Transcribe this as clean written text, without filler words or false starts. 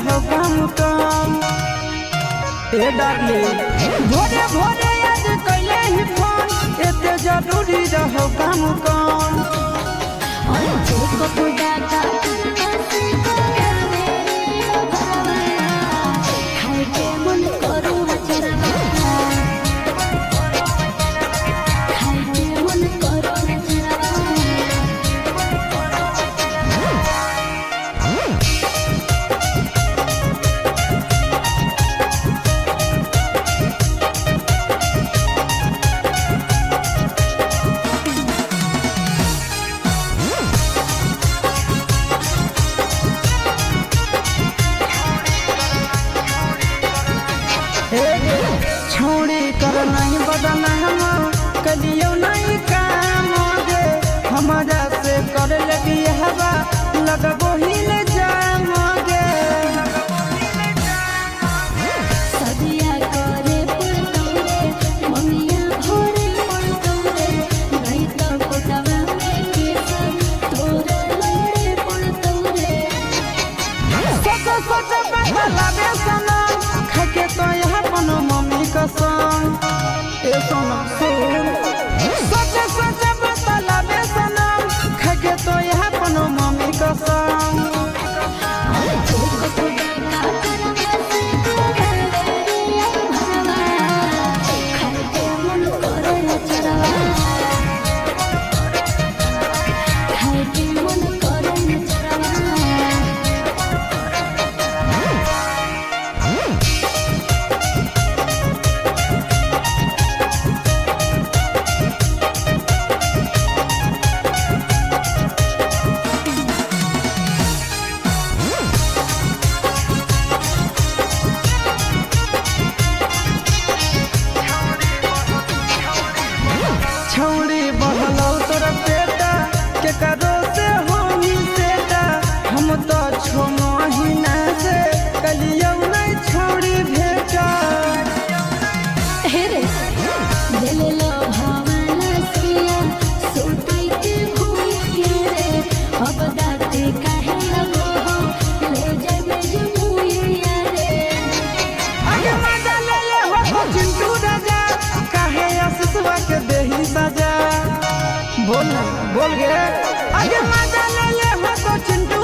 रहो काम कम ए डार्लिंग भोरे भोरे याद कैले ही फोन एते जरूरी रहो काम कम छोड़ी कर नहीं बदना हम कलियो नहीं काम गे हमारा से कर लगी हवा लगबो ही ले जाम गे सदिया करे पड़तौरे ममिया भोरे पड़तौरे नहीं तो कोटवा में केस तोरे लड़े पड़तौरे सोच बदलावे सनम खाके तो यहाँ पनो मम्मी कसम ए सोना सोच बदलावे सनम खाके तो यहाँ पनो मम्मी कसम छौड़ी बहलो तोरा बेटा के करो से होनी सेटा हम तो छो महीना से कलियो नहीं छौड़ी भेटा हे रे दिले लो भावना सिया सोटाई के भूलिए रे अब दाते काहे लगो हो ले जाबे जमुइया रे आगे मजा ले हो तो चिंटू राजा काहे आसुसवा के देही सजा बोल गे आगे मजा ले हो तो चिंटू